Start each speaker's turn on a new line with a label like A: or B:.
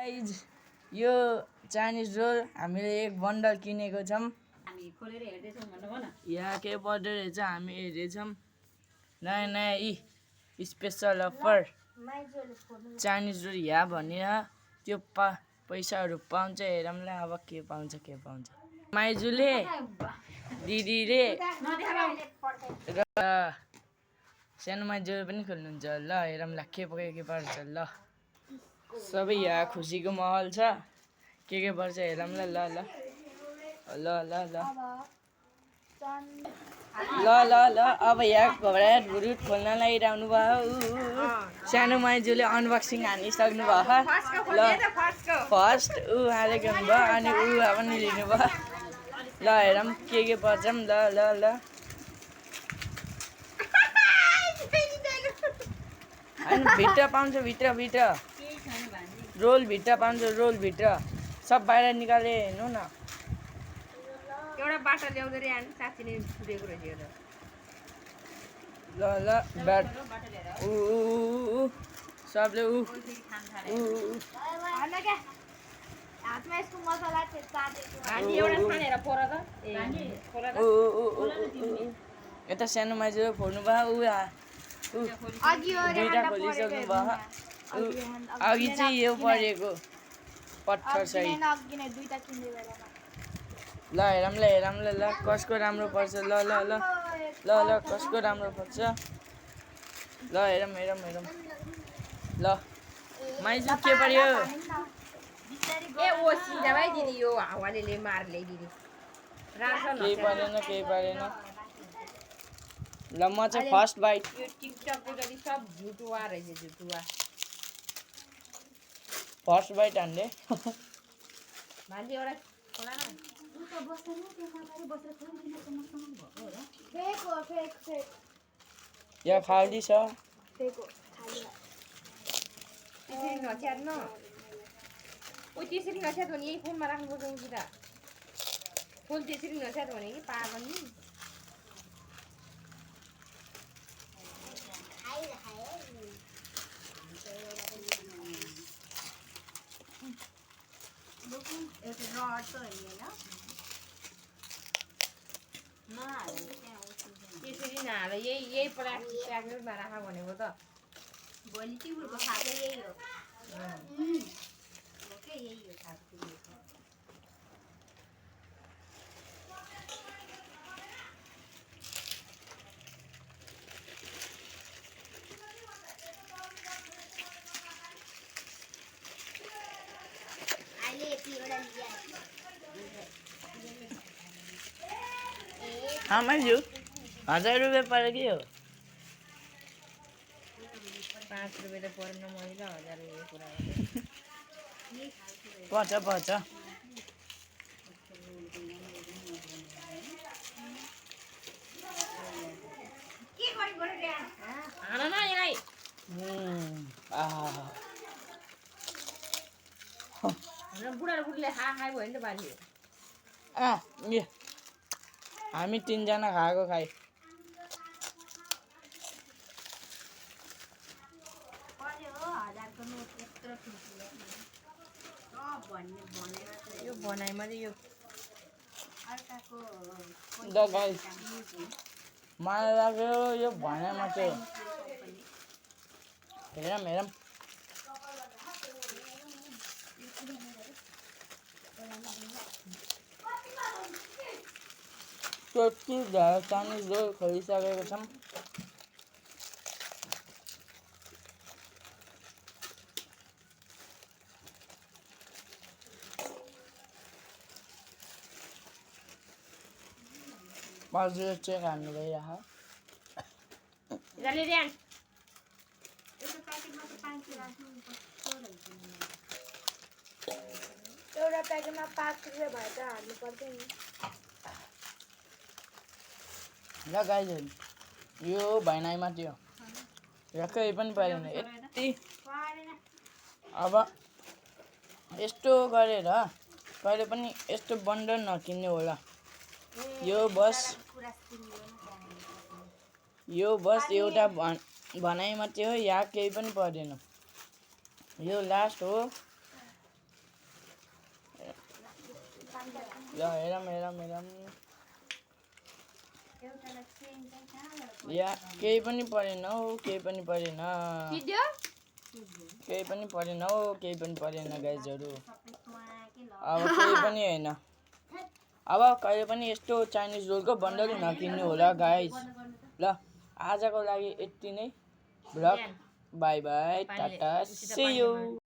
A: Guys यो Chinese role हामीले एक बन्डल किनेको छौँ।
B: हामी खोलेर हेर्दैछौँ भन्नु भन।
A: यहाँ के पर्दो रहेछ हामी हेर्दैछौँ। नयाँ नयाँ स्पेसल अफर चाइनिज रोल यहाँ भनेर त्यो पैसाहरू पाउँछ। हेरौँला अब के पाउँछ के पाउँछ। माइजूले दिदीले र सानो माइजूले पनि खोल्नुहुन्छ। ल हेरौँला के पर्छ। ल सबै यहाँ खुसीको माहौल छ। के पर्छ हेरौँला। ल ल ल ल ल ल ल ल अब यहाँ घबराहट भुरुट खोल्न लागिरहनु भयो। सानो माइजूले अनबक्सिङ हानिसक्नु भयो। ल फर्स्ट हालेको भयो अनि पनि लिनुभयो। ल हेरौँ के पर्छ। ल ल ल अनि भित्र पाउँछ भित्र रोल भित्र पाउँछ। रोल भित्र सब बाहिर निकाले हेर्नु न।
B: एउटा बाटो ल्याउँदै रे अनि साँच्चै फुटेको रहेछ यो त।
A: ल ल ब्याट सबले यता सानो माइजू फोड्नु भयो। दुईटा खोलिसक्नु भयो। अघि चाहिँ यो परेको पत्थर सही। ल हेरौँ ल कसको राम्रो पर्छ। ल ल ल ल ल कसको राम्रो पर्छ। ल हेरौँ ल माइजू के पर्यो।
B: ए ओ सिधा भाइ दिदी यो हावाले मार ल्याइदिदी।
A: केही परेन। ल म चाहिँ फर्स्ट बाइट।
B: यो टिकटकको जति सब झुटुवा रहेछ झुटुवा।
A: फर्स्ट बाइट हान्ने
B: भान्जी एउटा खोला न।
A: यहाँ खाली छ।
B: त्यसरी नछ्यार्नु। त्यसरी नछ्यार् भने यही फोनमा राख्नुपर्छ उता। फुल त्यसरी नछ्यार् भने कि पागल नि। त्यसरी नहाल यही प्याकेटमा राख भनेको त। भोलि तिम्रो खाएको यही हो।
A: माइजू 1000 रुपियाँ पऱ्यो के हो।
B: 5 रुपियाँ त परेन मैले 1000 रुपियाँ कुरा
A: पर्छ
B: हान न यसलाई। बुढा र बुढीले खाए भयो नि त बाजे।
A: हामी 3 जना खाएको खाइ।
B: यो बनाइमा चाहिँ यो
A: ल गाइस मलाई लाग्यो यो भनाइमा चाहिँ हेरौँ त्यति धेरै चाइनिज रोल खोलिसकेको छौँ। हजुर चेक हान्नु भइरह।
C: एउटा प्याकेटमा 5 रुपियाँ भए त हाल्नु पर्दैन नि।
A: ल गाइज यो भनाइमा थियो र केही पनि परेन यति। अब यस्तो गरेर कहिले पनि यस्तो बन्डल नकिन्ने होला। यो बस एउटा भनाइ मात्रै हो। यहाँ केही पनि पर्दैन। यो लास्ट हो। ल हेरौँ या केही पनि परेन हौ केही पनि परेन गाइजहरू अब केही पनि होइन अब कहिले पनि यस्तो चाइनिज रोलको बन्डल नकिन्नु होला गाइज ल आजको लागि यति नै vlog bye bye tata see you